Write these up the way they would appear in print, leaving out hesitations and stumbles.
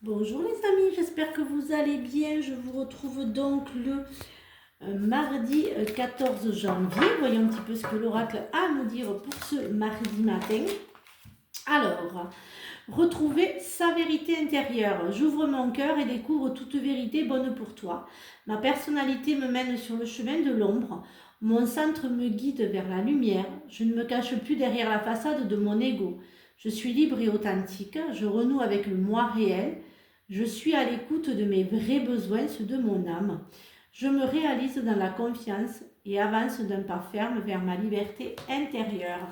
Bonjour les amis, j'espère que vous allez bien. Je vous retrouve donc le mardi 14 janvier. Voyons un petit peu ce que l'oracle a à nous dire pour ce mardi matin. Alors, retrouver sa vérité intérieure. J'ouvre mon cœur et découvre toute vérité bonne pour toi. Ma personnalité me mène sur le chemin de l'ombre. Mon centre me guide vers la lumière. Je ne me cache plus derrière la façade de mon ego. Je suis libre et authentique. Je renoue avec le moi réel. Je suis à l'écoute de mes vrais besoins, ceux de mon âme. Je me réalise dans la confiance et avance d'un pas ferme vers ma liberté intérieure.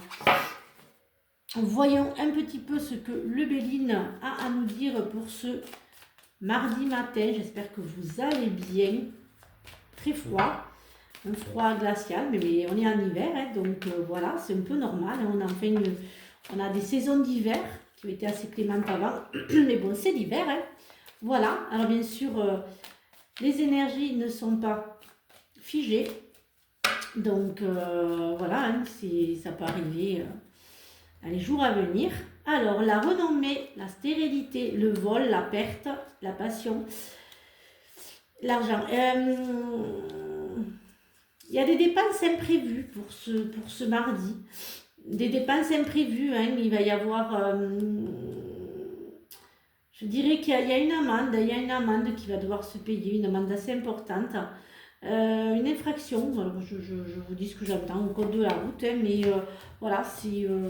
Voyons un petit peu ce que le Béline a à nous dire pour ce mardi matin. J'espère que vous allez bien. Très froid, un froid glacial, mais on est en hiver, hein, donc voilà, c'est un peu normal. Hein, on a des saisons d'hiver qui ont été assez clémentes avant, mais bon, c'est l'hiver. Hein. Voilà, alors bien sûr, les énergies ne sont pas figées, donc voilà, hein, ça peut arriver dans les jours à venir. Alors, la renommée, la stérilité, le vol, la perte, la passion, l'argent. Il y a des dépenses imprévues pour ce mardi. Des dépenses imprévues, hein, il va y avoir... je dirais qu'il y a une amende qui va devoir se payer, une amende assez importante. Une infraction, alors je vous dis ce que j'entends au code de la route, hein, mais voilà,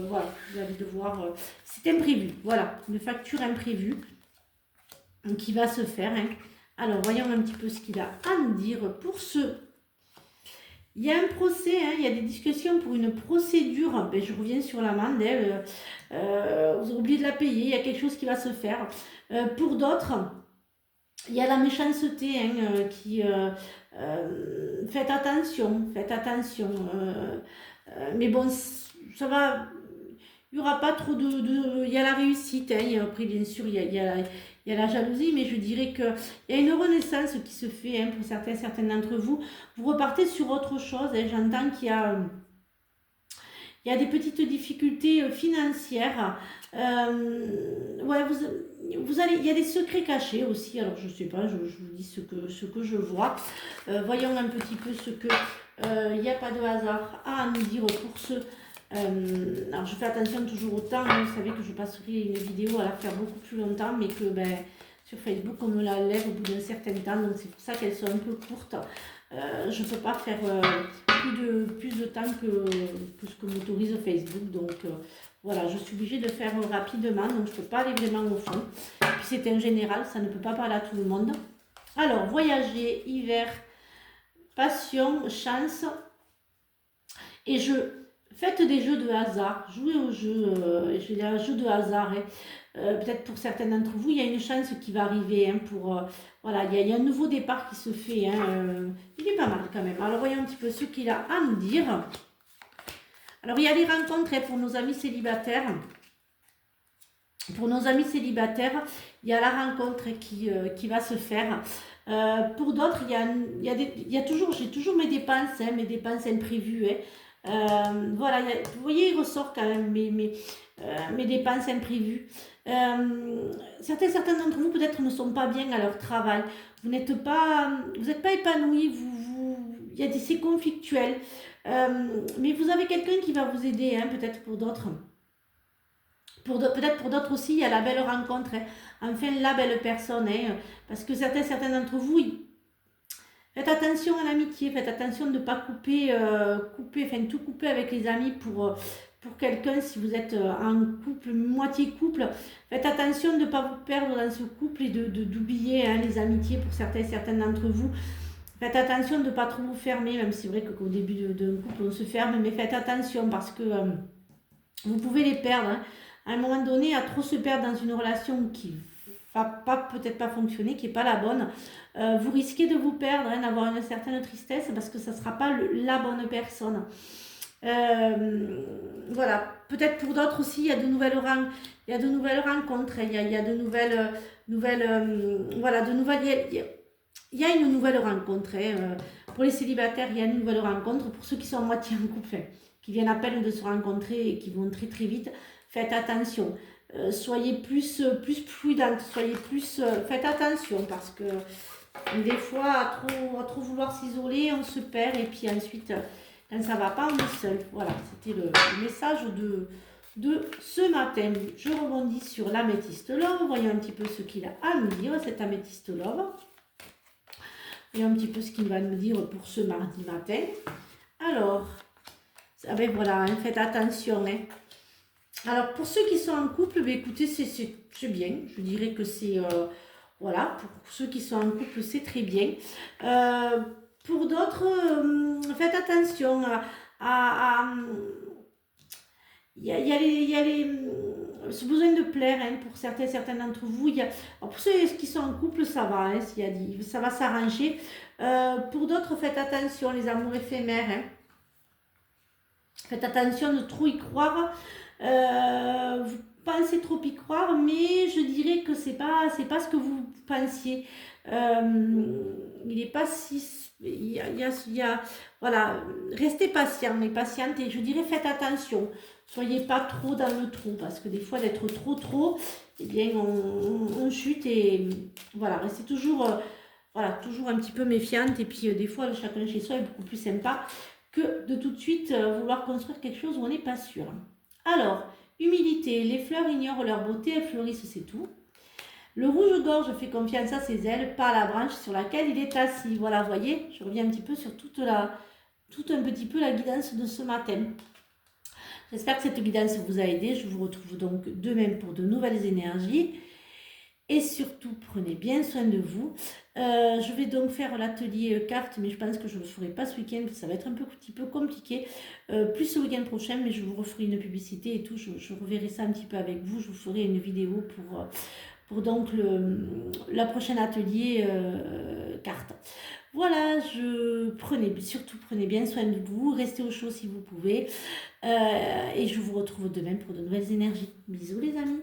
voilà, vous allez devoir, c'est imprévu, voilà, une facture imprévue qui va se faire. Hein. Alors voyons un petit peu ce qu'il a à nous dire pour ce. Il y a un procès, hein, il y a des discussions pour une procédure, ben, je reviens sur l'amende, hein, vous avez oublié de la payer, il y a quelque chose qui va se faire. Pour d'autres, il y a la méchanceté qui... faites attention, faites attention. Mais bon, ça va... Il n'y aura pas trop de... Il y a la réussite, hein, après bien sûr, il y a la jalousie, mais je dirais qu'il y a une renaissance qui se fait, hein, pour certains d'entre vous. Vous repartez sur autre chose, hein, j'entends qu'il y a... Il y a des petites difficultés financières. Ouais, vous allez, il y a des secrets cachés aussi. Alors, je ne sais pas, je vous dis ce que je vois. Voyons un petit peu ce que... Il n'y a pas de hasard à nous dire pour ce... alors, je fais attention toujours au temps. Vous savez que je passerai une vidéo à la faire beaucoup plus longtemps, mais que ben, sur Facebook, on me la lève au bout d'un certain temps. Donc, c'est pour ça qu'elles sont un peu courtes. Je ne peux pas faire plus de temps que ce que m'autorise Facebook. Donc voilà, je suis obligée de faire rapidement. Donc je ne peux pas aller vraiment au fond. Puis c'est en général, ça ne peut pas parler à tout le monde. Alors, voyager, hiver, passion, chance. Et faites des jeux de hasard. Jouez aux jeux, je vais dire jeux de hasard. Hein. Peut-être pour certains d'entre vous, il y a une chance qui va arriver. Hein, voilà, il y a un nouveau départ qui se fait. Hein, il est pas mal quand même. Alors voyons un petit peu ce qu'il a à nous dire. Alors il y a les rencontres, hein, pour nos amis célibataires. Pour nos amis célibataires, il y a la rencontre qui va se faire. Pour d'autres, j'ai toujours mes dépenses, hein, mes dépenses imprévues. Hein. Voilà, vous voyez, il ressort quand même mes dépenses imprévues. Certains d'entre vous peut-être ne sont pas bien à leur travail. Vous n'êtes pas épanoui. C'est conflictuel. Mais vous avez quelqu'un qui va vous aider, hein, peut-être pour d'autres. Peut-être pour d'autres aussi, il y a la belle rencontre. Hein. Enfin, la belle personne. Hein, parce que certains d'entre vous, faites attention à l'amitié, faites attention de ne pas tout couper avec les amis pour quelqu'un si vous êtes en couple, moitié couple. Faites attention de ne pas vous perdre dans ce couple et d'oublier, hein, les amitiés pour certains d'entre vous. Faites attention de ne pas trop vous fermer, même si c'est vrai qu'au début d'un couple on se ferme, mais faites attention parce que vous pouvez les perdre. Hein. À un moment donné, à trop se perdre dans une relation qui va peut-être pas fonctionner, qui n'est pas la bonne, vous risquez de vous perdre, hein, d'avoir une certaine tristesse parce que ça ne sera pas la bonne personne. Voilà, peut-être pour d'autres aussi, il y a de nouvelles rencontres, il y a de nouvelles, voilà, il y a une nouvelle rencontre. Hein. Pour les célibataires, il y a une nouvelle rencontre. Pour ceux qui sont à moitié en couple, qui viennent à peine de se rencontrer et qui vont très très vite, faites attention. soyez plus prudente, soyez plus, faites attention parce que des fois, à trop vouloir s'isoler, on se perd et puis ensuite, quand ça va pas, on est seul. Voilà, c'était le message de ce matin. Je rebondis sur l'améthyste love. Voyons un petit peu ce qu'il a à nous dire, cet améthyste love. Voyons un petit peu ce qu'il va nous dire pour ce mardi matin. Alors, ah ben voilà, hein, faites attention. Hein. Alors, pour ceux qui sont en couple, ben écoutez, c'est bien. Je dirais que c'est... voilà, pour ceux qui sont en couple, c'est très bien. Pour d'autres, faites attention il y a ce besoin de plaire hein, pour certains d'entre vous. Alors pour ceux qui sont en couple, ça va, hein, ça va s'arranger. Pour d'autres, faites attention, les amours éphémères. Hein. Faites attention de trop y croire. Vous pensez trop y croire, mais je dirais que c'est pas ce que vous pensiez. Il n'est pas si... voilà, restez patient, mais patiente, et je dirais faites attention. Soyez pas trop dans le trou, parce que des fois d'être trop, eh bien on chute, et voilà, restez toujours, voilà, toujours un petit peu méfiante, et puis des fois chacun chez soi est beaucoup plus sympa que de tout de suite vouloir construire quelque chose où on n'est pas sûr. Alors, humilité, les fleurs ignorent leur beauté, elles fleurissent, c'est tout. Le rouge-gorge fait confiance à ses ailes, pas à la branche sur laquelle il est assis. Voilà, vous voyez, je reviens un petit peu sur tout un petit peu la guidance de ce matin. J'espère que cette guidance vous a aidé. Je vous retrouve donc demain pour de nouvelles énergies. Et surtout, prenez bien soin de vous. Je vais donc faire l'atelier carte, mais je pense que je ne le ferai pas ce week-end, ça va être un petit peu compliqué. Plus ce week-end prochain, mais je vous referai une publicité et tout. Je reverrai ça un petit peu avec vous. Je vous ferai une vidéo pour donc la prochaine atelier carte. Voilà, surtout prenez bien soin de vous. Restez au chaud si vous pouvez. Et je vous retrouve demain pour de nouvelles énergies. Bisous les amis.